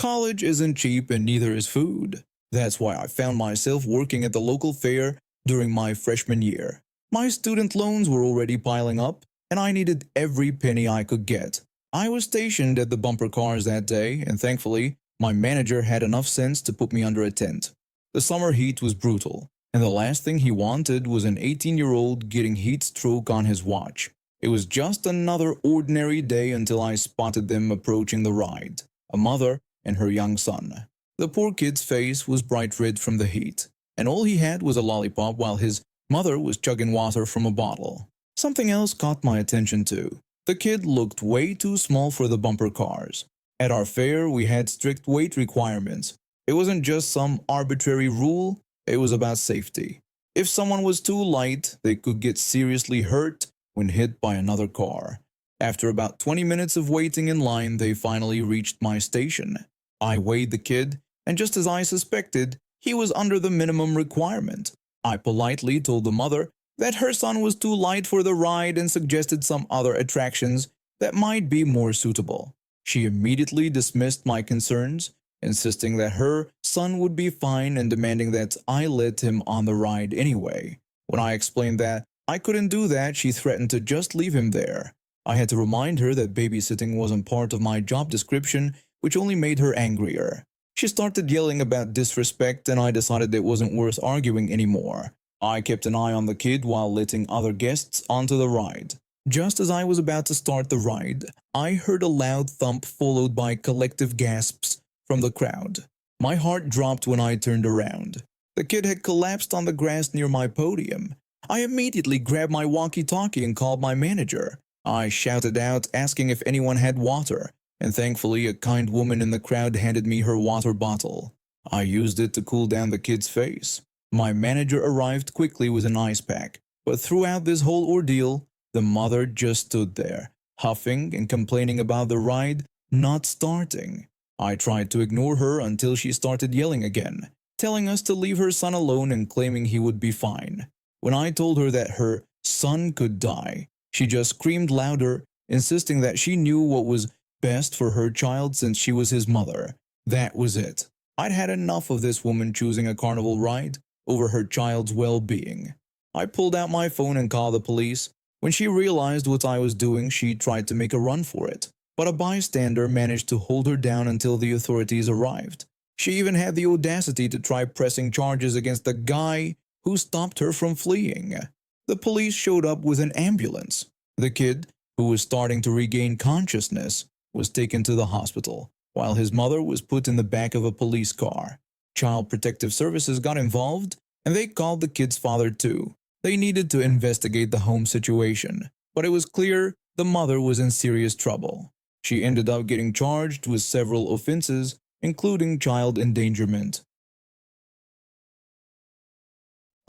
College isn't cheap and neither is food. That's why I found myself working at the local fair during my freshman year. My student loans were already piling up, and I needed every penny I could get. I was stationed at the bumper cars that day, and thankfully, my manager had enough sense to put me under a tent. The summer heat was brutal, and the last thing he wanted was an 18-year-old getting heat stroke on his watch. It was just another ordinary day until I spotted them approaching the ride, a mother and her young son. The poor kid's face was bright red from the heat, and all he had was a lollipop while his mother was chugging water from a bottle. Something else caught my attention too. The kid looked way too small for the bumper cars. At our fair, we had strict weight requirements. It wasn't just some arbitrary rule, it was about safety. If someone was too light, they could get seriously hurt when hit by another car. After about 20 minutes of waiting in line, they finally reached my station. I weighed the kid, and just as I suspected, he was under the minimum requirement. I politely told the mother that her son was too light for the ride and suggested some other attractions that might be more suitable. She immediately dismissed my concerns, insisting that her son would be fine and demanding that I let him on the ride anyway. When I explained that I couldn't do that, she threatened to just leave him there. I had to remind her that babysitting wasn't part of my job description, which only made her angrier. She started yelling about disrespect, and I decided it wasn't worth arguing anymore. I kept an eye on the kid while letting other guests onto the ride. Just as I was about to start the ride, I heard a loud thump followed by collective gasps from the crowd. My heart dropped when I turned around. The kid had collapsed on the grass near my podium. I immediately grabbed my walkie-talkie and called my manager. I shouted out, asking if anyone had water, and thankfully a kind woman in the crowd handed me her water bottle. I used it to cool down the kid's face. My manager arrived quickly with an ice pack, but throughout this whole ordeal, the mother just stood there, huffing and complaining about the ride not starting. I tried to ignore her until she started yelling again, telling us to leave her son alone and claiming he would be fine. When I told her that her son could die, she just screamed louder, insisting that she knew what was best for her child since she was his mother. That was it. I'd had enough of this woman choosing a carnival ride over her child's well-being. I pulled out my phone and called the police. When she realized what I was doing, she tried to make a run for it, but a bystander managed to hold her down until the authorities arrived. She even had the audacity to try pressing charges against the guy who stopped her from fleeing. The police showed up with an ambulance. The kid, who was starting to regain consciousness, was taken to the hospital, while his mother was put in the back of a police car. Child Protective Services got involved, and they called the kid's father too. They needed to investigate the home situation, but it was clear the mother was in serious trouble. She ended up getting charged with several offenses, including child endangerment.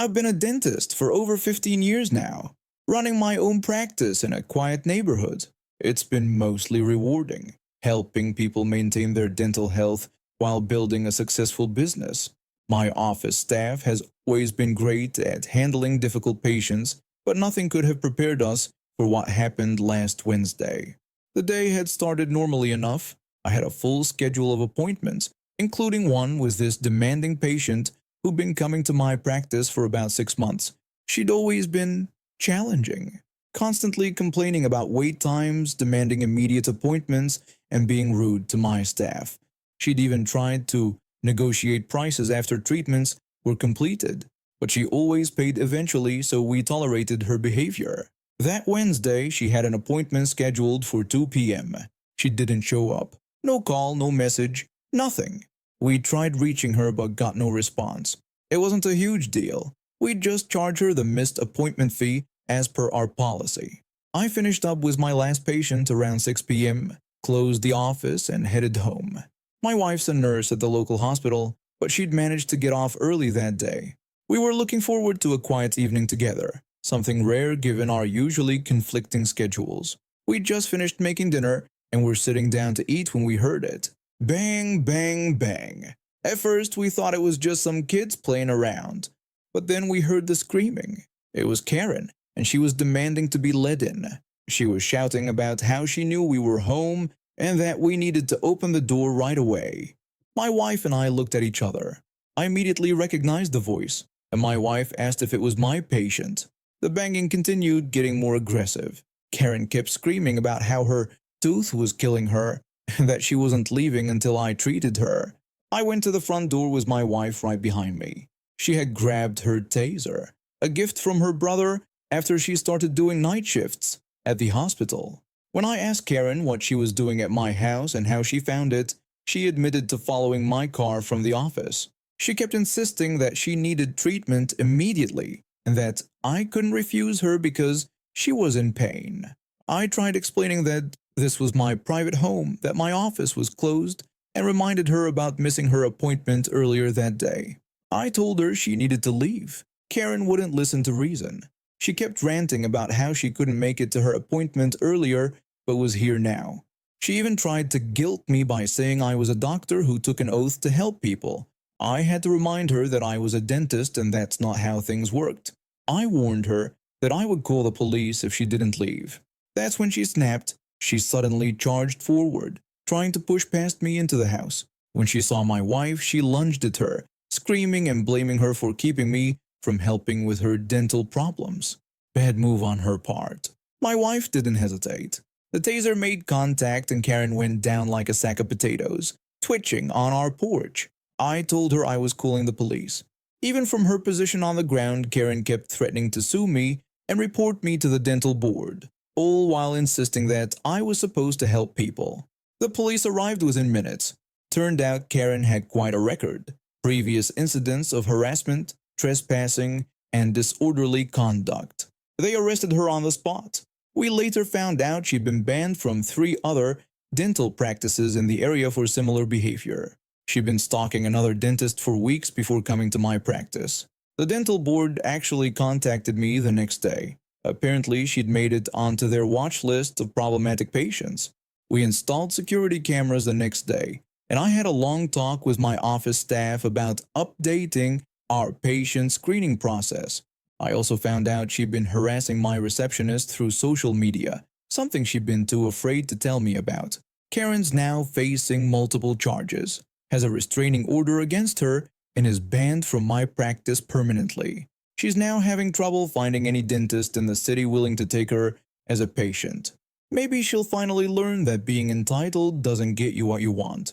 I've been a dentist for over 15 years now, running my own practice in a quiet neighborhood. It's been mostly rewarding, helping people maintain their dental health while building a successful business. My office staff has always been great at handling difficult patients, but nothing could have prepared us for what happened last Wednesday. The day had started normally enough. I had a full schedule of appointments, including one with this demanding patient who'd been coming to my practice for about 6 months. She'd always been challenging, constantly complaining about wait times, demanding immediate appointments, and being rude to my staff. She'd even tried to negotiate prices after treatments were completed, but she always paid eventually, so we tolerated her behavior. That Wednesday, she had an appointment scheduled for 2 p.m. She didn't show up. No call, no message, nothing. We tried reaching her but got no response. It wasn't a huge deal. We'd just charge her the missed appointment fee as per our policy. I finished up with my last patient around 6 p.m., closed the office, and headed home. My wife's a nurse at the local hospital, but she'd managed to get off early that day. We were looking forward to a quiet evening together, something rare given our usually conflicting schedules. We'd just finished making dinner and were sitting down to eat when we heard it. Bang, bang, bang. At first, we thought it was just some kids playing around, but then we heard the screaming. It was Karen, and she was demanding to be let in. She was shouting about how she knew we were home and that we needed to open the door right away. My wife and I looked at each other. I immediately recognized the voice, and my wife asked if it was my patient. The banging continued, getting more aggressive. Karen kept screaming about how her tooth was killing her and that she wasn't leaving until I treated her. I went to the front door with my wife right behind me. She had grabbed her taser, a gift from her brother after she started doing night shifts at the hospital. When I asked Karen what she was doing at my house and how she found it, she admitted to following my car from the office. She kept insisting that she needed treatment immediately and that I couldn't refuse her because she was in pain. I tried explaining that this was my private home, that my office was closed, and reminded her about missing her appointment earlier that day. I told her she needed to leave. Karen wouldn't listen to reason. She kept ranting about how she couldn't make it to her appointment earlier but was here now. She even tried to guilt me by saying I was a doctor who took an oath to help people. I had to remind her that I was a dentist and that's not how things worked. I warned her that I would call the police if she didn't leave. That's when she snapped. She suddenly charged forward, trying to push past me into the house. When she saw my wife, she lunged at her, screaming and blaming her for keeping me from helping with her dental problems. Bad move on her part. My wife didn't hesitate. The taser made contact and Karen went down like a sack of potatoes, twitching on our porch. I told her I was calling the police. Even from her position on the ground, Karen kept threatening to sue me and report me to the dental board, all while insisting that I was supposed to help people. The police arrived within minutes. Turned out Karen had quite a record. Previous incidents of harassment, trespassing, and disorderly conduct. They arrested her on the spot. We later found out she'd been banned from 3 other dental practices in the area for similar behavior. She'd been stalking another dentist for weeks before coming to my practice. The dental board actually contacted me the next day. Apparently, she'd made it onto their watch list of problematic patients. We installed security cameras the next day, and I had a long talk with my office staff about updating our patient screening process. I also found out she'd been harassing my receptionist through social media, something she'd been too afraid to tell me about. Karen's now facing multiple charges, has a restraining order against her, and is banned from my practice permanently. She's now having trouble finding any dentist in the city willing to take her as a patient. Maybe she'll finally learn that being entitled doesn't get you what you want.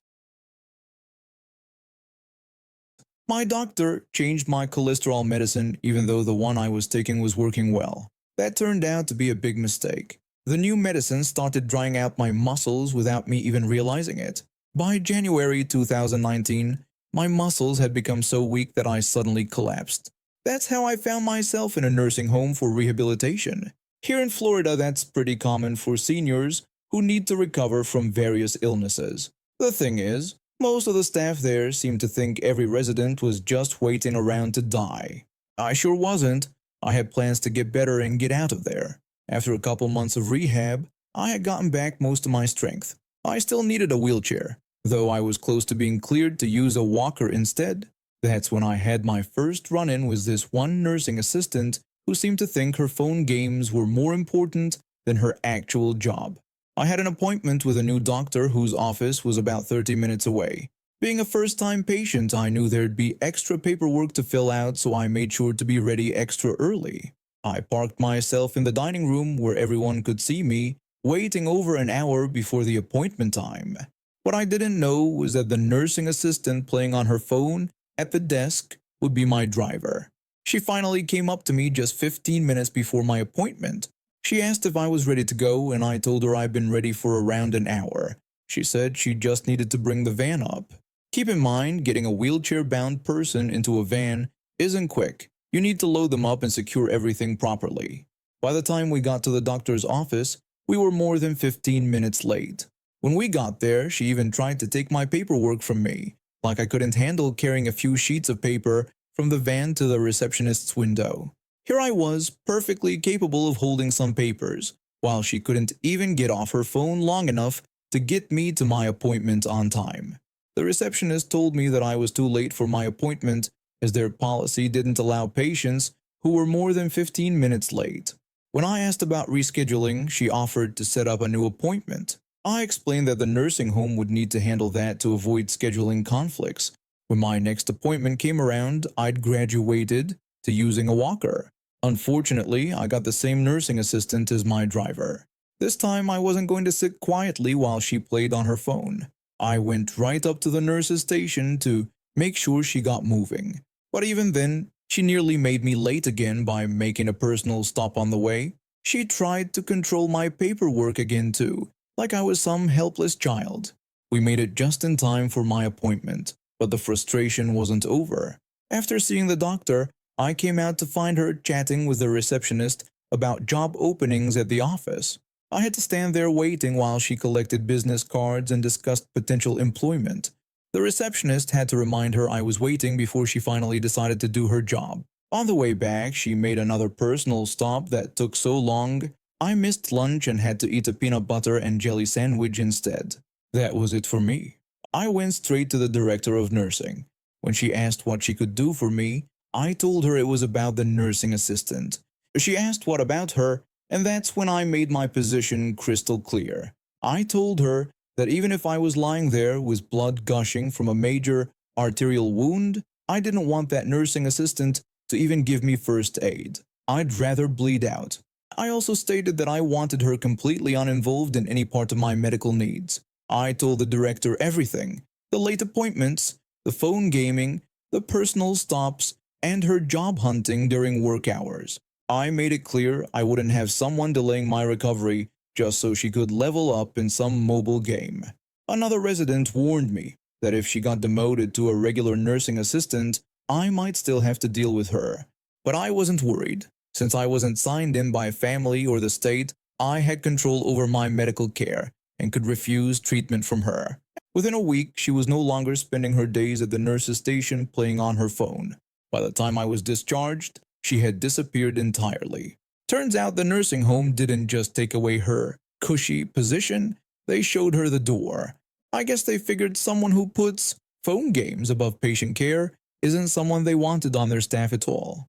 My doctor changed my cholesterol medicine even though the one I was taking was working well. That turned out to be a big mistake. The new medicine started drying out my muscles without me even realizing it. By January 2019, my muscles had become so weak that I suddenly collapsed. That's how I found myself in a nursing home for rehabilitation. Here in Florida, that's pretty common for seniors who need to recover from various illnesses. The thing is, most of the staff there seemed to think every resident was just waiting around to die. I sure wasn't. I had plans to get better and get out of there. After a couple months of rehab, I had gotten back most of my strength. I still needed a wheelchair, though I was close to being cleared to use a walker instead. That's when I had my first run-in with this one nursing assistant who seemed to think her phone games were more important than her actual job. I had an appointment with a new doctor whose office was about 30 minutes away. Being a first-time patient, I knew there'd be extra paperwork to fill out, so I made sure to be ready extra early. I parked myself in the dining room where everyone could see me, waiting over an hour before the appointment time. What I didn't know was that the nursing assistant playing on her phone at the desk would be my driver. She finally came up to me just 15 minutes before my appointment. She asked if I was ready to go, and I told her I'd been ready for around an hour. She said she just needed to bring the van up. Keep in mind, getting a wheelchair-bound person into a van isn't quick. You need to load them up and secure everything properly. By the time we got to the doctor's office, we were more than 15 minutes late. When we got there, she even tried to take my paperwork from me, like I couldn't handle carrying a few sheets of paper from the van to the receptionist's window. Here I was, perfectly capable of holding some papers, while she couldn't even get off her phone long enough to get me to my appointment on time. The receptionist told me that I was too late for my appointment as their policy didn't allow patients who were more than 15 minutes late. When I asked about rescheduling, she offered to set up a new appointment. I explained that the nursing home would need to handle that to avoid scheduling conflicts. When my next appointment came around, I'd graduated to using a walker. Unfortunately, I got the same nursing assistant as my driver. This time, I wasn't going to sit quietly while she played on her phone. I went right up to the nurse's station to make sure she got moving. But even then, she nearly made me late again by making a personal stop on the way. She tried to control my paperwork again too, like I was some helpless child. We made it just in time for my appointment, but the frustration wasn't over. After seeing the doctor, I came out to find her chatting with the receptionist about job openings at the office. I had to stand there waiting while she collected business cards and discussed potential employment. The receptionist had to remind her I was waiting before she finally decided to do her job. On the way back, she made another personal stop that took so long, I missed lunch and had to eat a peanut butter and jelly sandwich instead. That was it for me. I went straight to the director of nursing. When she asked what she could do for me, I told her it was about the nursing assistant. She asked what about her, and that's when I made my position crystal clear. I told her that even if I was lying there with blood gushing from a major arterial wound, I didn't want that nursing assistant to even give me first aid. I'd rather bleed out. I also stated that I wanted her completely uninvolved in any part of my medical needs. I told the director everything: the late appointments, the phone gaming, the personal stops, and her job hunting during work hours. I made it clear I wouldn't have someone delaying my recovery just so she could level up in some mobile game. Another resident warned me that if she got demoted to a regular nursing assistant, I might still have to deal with her. But I wasn't worried. Since I wasn't signed in by family or the state, I had control over my medical care and could refuse treatment from her. Within a week, she was no longer spending her days at the nurse's station playing on her phone. By the time I was discharged, she had disappeared entirely. Turns out the nursing home didn't just take away her cushy position, they showed her the door. I guess they figured someone who puts phone games above patient care isn't someone they wanted on their staff at all.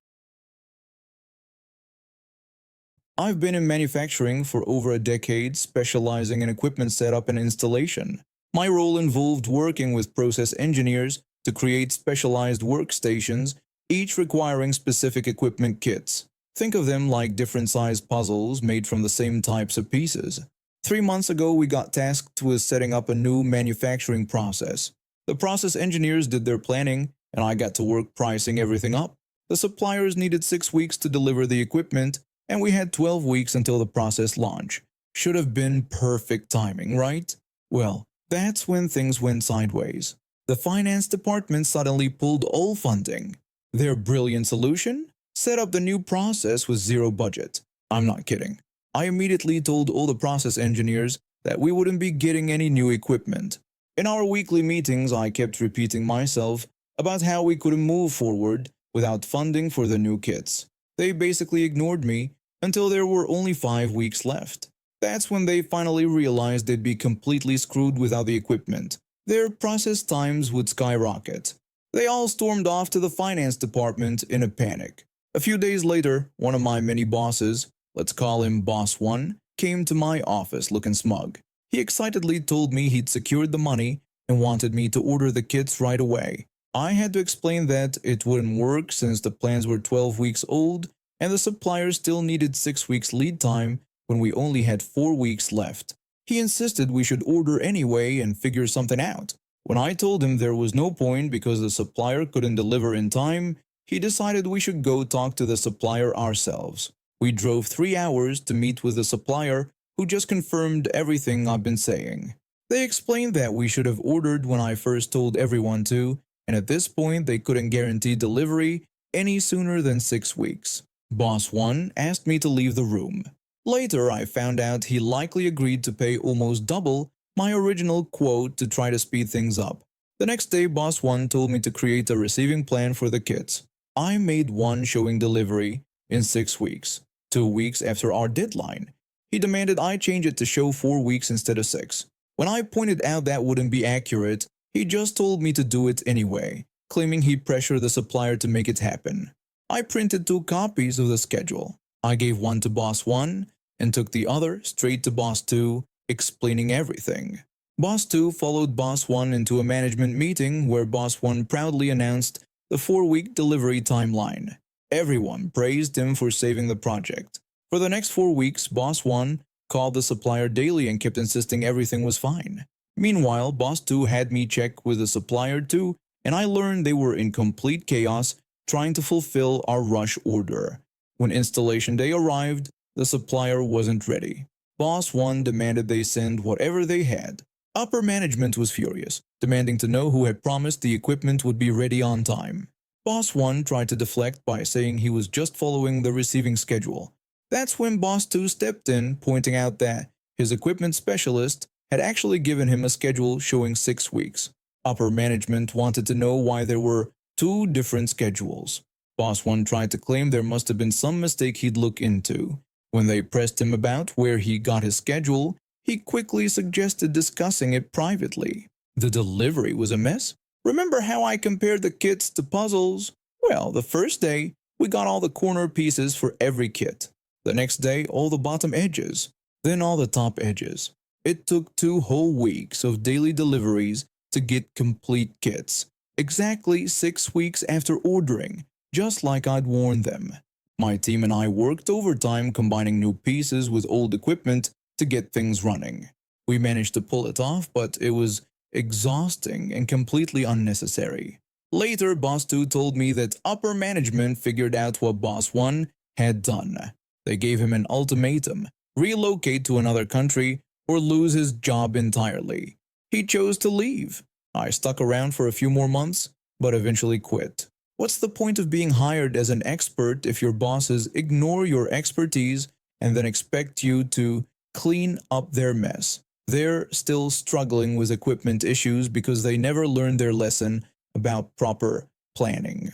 I've been in manufacturing for over a decade, specializing in equipment setup and installation. My role involved working with process engineers to create specialized workstations, each requiring specific equipment kits. Think of them like different sized puzzles made from the same types of pieces. 3 months ago, we got tasked with setting up a new manufacturing process. The process engineers did their planning, and I got to work pricing everything up. The suppliers needed 6 weeks to deliver the equipment, and we had 12 weeks until the process launch. Should have been perfect timing, right? Well, that's when things went sideways. The finance department suddenly pulled all funding. Their brilliant solution? Set up the new process with zero budget. I'm not kidding. I immediately told all the process engineers that we wouldn't be getting any new equipment. In our weekly meetings, I kept repeating myself about how we couldn't move forward without funding for the new kits. They basically ignored me until there were only 5 weeks left. That's when they finally realized they'd be completely screwed without the equipment. Their process times would skyrocket. They all stormed off to the finance department in a panic. A few days later, one of my many bosses, let's call him Boss 1, came to my office looking smug. He excitedly told me he'd secured the money and wanted me to order the kits right away. I had to explain that it wouldn't work since the plans were 12 weeks old and the supplier still needed 6 weeks lead time when we only had 4 weeks left. He insisted we should order anyway and figure something out. When I told him there was no point because the supplier couldn't deliver in time, he decided we should go talk to the supplier ourselves. We drove 3 hours to meet with the supplier, who just confirmed everything I've been saying. They explained that we should have ordered when I first told everyone to, and at this point they couldn't guarantee delivery any sooner than 6 weeks. Boss 1 asked me to leave the room. Later, I found out he likely agreed to pay almost double my original quote to try to speed things up. The next day, Boss 1 told me to create a receiving plan for the kits. I made one showing delivery in 6 weeks, 2 weeks after our deadline. He demanded I change it to show 4 weeks instead of 6. When I pointed out that wouldn't be accurate, he just told me to do it anyway, claiming he'd pressure the supplier to make it happen. I printed 2 copies of the schedule. I gave one to Boss 1 and took the other straight to Boss 2 explaining everything. Boss 2 followed Boss 1 into a management meeting where Boss 1 proudly announced the 4-week delivery timeline. Everyone praised him for saving the project. For the next 4 weeks, Boss 1 called the supplier daily and kept insisting everything was fine. Meanwhile, Boss 2 had me check with the supplier too, and I learned they were in complete chaos trying to fulfill our rush order. When installation day arrived, the supplier wasn't ready. Boss 1 demanded they send whatever they had. Upper management was furious, demanding to know who had promised the equipment would be ready on time. Boss 1 tried to deflect by saying he was just following the receiving schedule. That's when Boss 2 stepped in, pointing out that his equipment specialist had actually given him a schedule showing 6 weeks. Upper management wanted to know why there were 2 different schedules. Boss 1 tried to claim there must have been some mistake he'd look into. When they pressed him about where he got his schedule, he quickly suggested discussing it privately. The delivery was a mess. Remember how I compared the kits to puzzles? Well, the first day, we got all the corner pieces for every kit. The next day, all the bottom edges. Then all the top edges. It took 2 whole weeks of daily deliveries to get complete kits. Exactly 6 weeks after ordering, just like I'd warned them. My team and I worked overtime combining new pieces with old equipment to get things running. We managed to pull it off, but it was exhausting and completely unnecessary. Later, Boss 2 told me that upper management figured out what Boss 1 had done. They gave him an ultimatum: relocate to another country or lose his job entirely. He chose to leave. I stuck around for a few more months, but eventually quit. What's the point of being hired as an expert if your bosses ignore your expertise and then expect you to clean up their mess? They're still struggling with equipment issues because they never learned their lesson about proper planning.